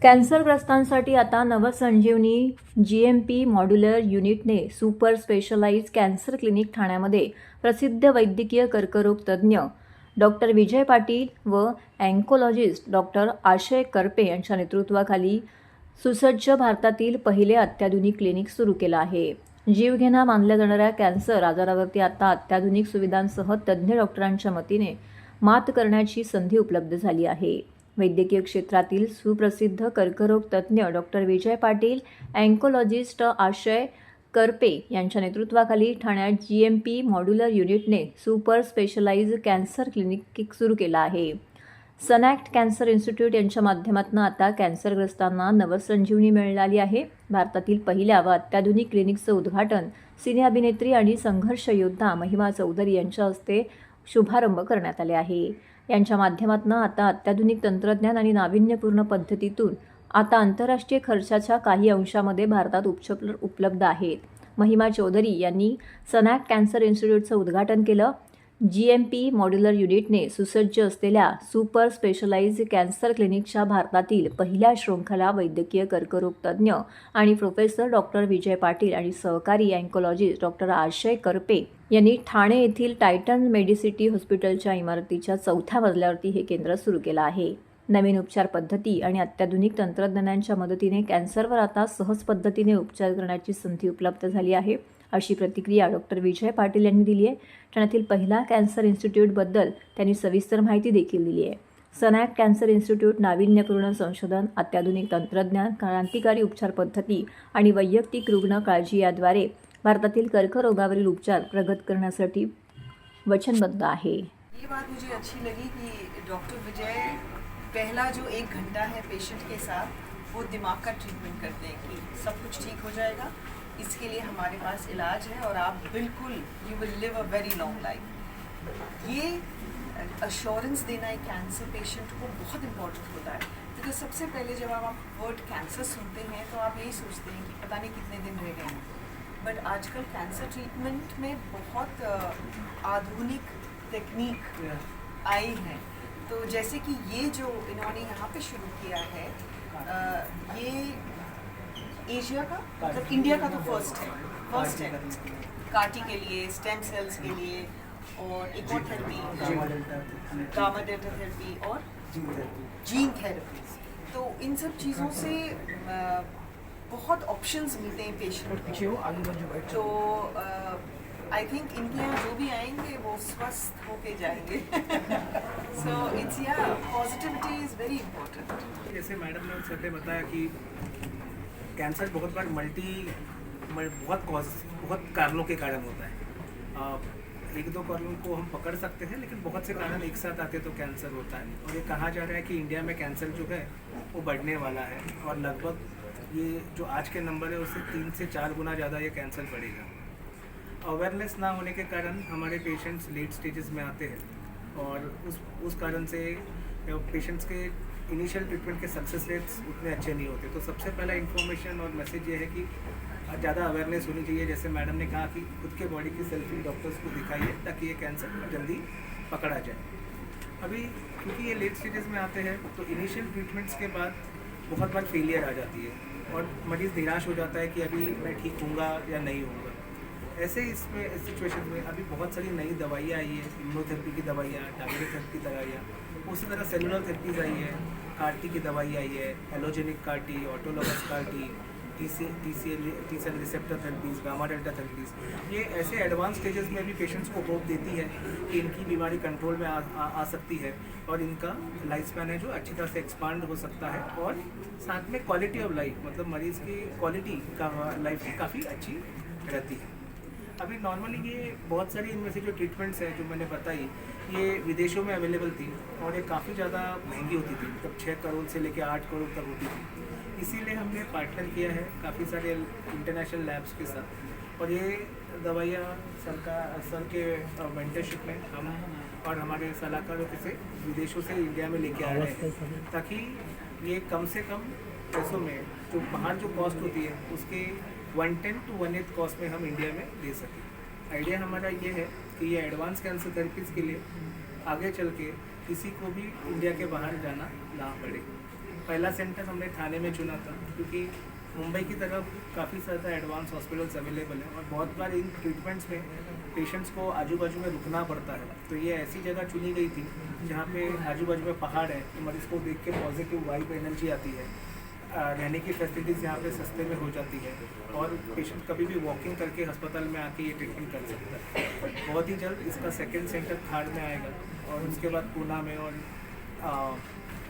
कॅन्सरग्रस्तांसाठी आता नवसंजीवनी GMP modular युनिटने सुपर स्पेशलाइज्ड कॅन्सर क्लिनिक ठाण्यामध्ये प्रसिद्ध वैद्यकीय कर्करोग तज्ज्ञ डॉक्टर विजय पाटील व अँकोलॉजिस्ट डॉक्टर आशय करपे यांच्या नेतृत्वाखाली सुसज्ज भारतातील पहिले अत्याधुनिक क्लिनिक सुरू केलं आहे. जीवघेणा मानल्या जाणाऱ्या कॅन्सर आजारावरती आता अत्याधुनिक सुविधांसह तज्ज्ञ डॉक्टरांच्या मदतीने मात करण्याची संधी उपलब्ध झाली आहे. वैद्यकीय क्षेत्रातील सुप्रसिद्ध कर्करोग तज्ज्ञ डॉक्टर विजय पाटील, अँकोलॉजिस्ट आशय करपे यांच्या नेतृत्वाखाली ठाण्यात GMP मॉड्युलर युनिटने सुपर स्पेशलाइज्ड कॅन्सर क्लिनिक सुरू केलं आहे. सनॅक्ट कॅन्सर इन्स्टिट्यूट यांच्या माध्यमातून आता कॅन्सरग्रस्तांना नवसंजीवनी मिळाली आहे. भारतातील पहिल्या व अत्याधुनिक क्लिनिकचं उद्घाटन सिने अभिनेत्री आणि संघर्ष योद्धा महिमा चौधरी यांच्या हस्ते शुभारंभ करण्यात आले आहे. यांच्या माध्यमातून आता अत्याधुनिक तंत्रज्ञान आणि नाविन्यपूर्ण पद्धतीतून आता आंतरराष्ट्रीय खर्चाच्या काही अंशामध्ये भारतात उपचार उपलब्ध आहेत. महिमा चौधरी यांनी सनॅक्ट कॅन्सर इन्स्टिट्यूटचं उद्घाटन केलं. GMP मॉड्युलर युनिटने सुसज्ज असलेल्या सुपर स्पेशलाइज्ड कॅन्सर क्लिनिकच्या भारतातील पहिल्या शृंखला वैद्यकीय कर्करोग तज्ज्ञ आणि प्रोफेसर डॉक्टर विजय पाटील आणि सहकारी अँकोलॉजिस्ट डॉक्टर आशय करपे यांनी ठाणे येथील टायटन मेडिसिटी हॉस्पिटलच्या इमारतीच्या 4थ्या मजल्यावरती हे केंद्र सुरू केलं आहे. नवीन उपचार पद्धती आणि अत्याधुनिक तंत्रज्ञानाच्या मदतीने कॅन्सरवर आता सहज पद्धतीने उपचार करण्याची संधी उपलब्ध झाली आहे, अशी प्रतिक्रिया डॉक्टर विजय पाटील यांनी दिली आहे. ठाण्यातील पहिला कॅन्सर इन्स्टिट्यूटबद्दल त्यांनी सविस्तर माहिती देखील दिली आहे. सनॅक्ट कॅन्सर इन्स्टिट्यूट नाविन्यपूर्ण संशोधन, अत्याधुनिक तंत्रज्ञान, क्रांतिकारी उपचार पद्धती आणि वैयक्तिक रुग्ण काळजी याद्वारे भारतातील कर्करोगावरील उपचार प्रगत करण्यासाठी वचनबद्ध आहे. ये बात मुझे अच्छी लगी कि डॉक्टर विजय पहला जो 1 घंटा है पेशेंट के साथ वो दिमाग का ट्रीटमेंट करते हैं कि सब कुछ ठीक हो जाएगा, इसके लिए हमारे पास इलाज है और आप बिल्कुल you will live a very long life. ये अश्योरेंस देना एक कैंसर पेशेंट को बहुत इम्पोर्टेंट होता है, क्योंकि सबसे पहले जब आप वर्ड कैंसर सुनते हैं तो आप यही सोचते हैं कि पता नहीं कितने दिन रह गए हैं. बट आजकल कैंसर ट्रीटमेंट में बहुत आधुनिक टेक्निक आई है. तो जैसे कि ये जो इन्होंने यहाँ पे शुरू किया है, ये एशिया का मतलब इंडिया का तो फर्स्ट है कार्टी के लिए, स्टेम सेल्स के लिए और एक और थेरेपी गामा डेल्टा थेरेपी और जीन थेरेपी. तो इन सब चीज़ों से बहुत ऑप्शंस मिलते हैं पेशेंट को. तो आई थिंक इनके यहाँ जो भी आएंगे वो स्वस्थ होके जाएंगे. So it's positivity is very important. जैसे मैडम ने सर ने बताया कि कैंसर बहुत बार बहुत कारणों के कारण होता है. 1-2 कारणों को हम पकड़ सकते हैं, लेकिन बहुत से कारण एक साथ आते तो कैंसर होता है. और ये कहा जा रहा है कि इंडिया में कैंसर जो है वो बढ़ने वाला है और लगभग ये जो आज के नंबर है उससे 3 से 4 गुना ज़्यादा ये कैंसर बढ़ेगा. अवेयरनेस ना होने के कारण हमारे पेशेंट्स लेट स्टेजेस में आते हैं और उस कारण से पेशेंट्स के इनिशियल ट्रीटमेंट के सक्सेस रेट्स उतने अच्छे नहीं होते. तो सबसे पहला इन्फॉर्मेशन और मैसेज ये है कि ज़्यादा अवेयरनेस होनी चाहिए. जैसे मैडम ने कहा कि खुद के बॉडी की सेल्फी डॉक्टर्स को दिखाइए ताकि ये कैंसर जल्दी पकड़ा जाए. अभी क्योंकि ये लेट स्टेजेस में आते हैं तो इनिशियल ट्रीटमेंट्स के बाद बहुत बार फेलियर आ जाती है और मरीज़ निराश हो जाता है कि अभी मैं ठीक होऊंगा या नहीं होऊंगा. ऐसे इसमें इस सिचुएशन में अभी बहुत सारी नई दवाइयाँ आई है, इम्यूनोथेरेपी की दवाइयाँ, टारगेटेड थेरेपी की दवाइयाँ, उसी तरह सेलुलर थेरेपीज आई है, CAR-T की दवाई आई है, allogeneic CAR-T, autologous CAR-T, T cell receptor therapies, gamma delta therapies. ये ऐसे एडवांस स्टेजेस में भी पेशेंट्स को होप देती है कि इनकी बीमारी कंट्रोल में आ सकती है और इनका लाइफ स्पैन है जो अच्छी तरह से एक्सपांड हो सकता है और साथ में क्वालिटी ऑफ लाइफ मतलब मरीज़ की क्वालिटी का लाइफ की काफ़ी अच्छी रहती है. अभी नॉर्मली ये बहुत सारी इनमें से जो ट्रीटमेंट्स हैं जो मैंने बताई ये विदेशों में अवेलेबल थी और ये काफ़ी ज़्यादा महंगी होती थी, मतलब 6 करोड़ से लेकर 8 करोड़ तक होती थी. इसीलिए हमने पार्टनर किया है काफ़ी सारे इंटरनेशनल लैब्स के साथ और ये दवाइयाँ सर के मेंटरशिप में हम और हमारे सलाहकारों के से विदेशों से इंडिया में लेके आ रहे हैं ताकि ये कम से कम पैसों में जो बाहर जो कॉस्ट होती है उसके 1/10 to 1/8 कॉस्ट में हम इंडिया में दे सकें. आइडिया हमारा ये है कि ये एडवांस कैंसर थेरेपीज़ के लिए आगे चल के किसी को भी इंडिया के बाहर जाना ना पड़े. पहला सेंटर हमने थाने में चुना था क्योंकि मुंबई की तरफ काफ़ी ज़्यादा एडवांस हॉस्पिटल्स अवेलेबल हैं और बहुत बार इन ट्रीटमेंट्स में पेशेंट्स को आजू बाजू में रुकना पड़ता है। तो ये ऐसी जगह चुनी गई थी जहाँ पे आजू बाजू में पहाड़ है, तो मरीज़ को देख के पॉजिटिव वाइब एनर्जी आती है। रहने की फैसिलिटीज़ यहाँ पे सस्ते में हो जाती है और पेशेंट कभी भी वॉकिंग करके अस्पताल में आके ये ट्रीटमेंट कर सकता है। बहुत ही जल्द इसका सेकेंड सेंटर थाड़ में आएगा और उसके बाद पूना में और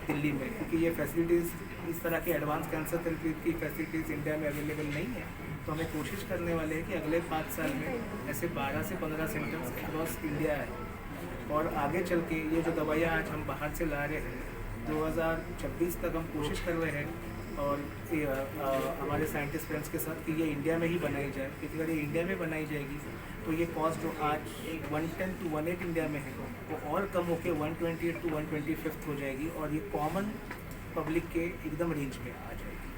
दिल्ली में, क्योंकि ये फैसिलिटीज़ इस तरह के एडवांस कैंसर थेरेपी की फैसिलिटीज़ इंडिया में अवेलेबल नहीं है। तो हमें कोशिश करने वाले हैं कि अगले 5 साल में ऐसे 12 से 15 सेंटर्स अक्रॉस इंडिया है और आगे चल के ये जो दवाइयाँ आज हम बाहर से ला रहे हैं 2026 तक हम कोशिश कर रहे हैं और हमारे साइंटिस्ट फ्रेंड्स के साथ कि ये इंडिया में ही बनाई जाए, क्योंकि अगर ये इंडिया में बनाई जाएगी तो ये कॉस्ट जो आज 110 to 108 इंडिया में है वो और कम होकर 128 to 125 हो जाएगी और ये कॉमन पब्लिक के एकदम रेंज में आ जाएगी।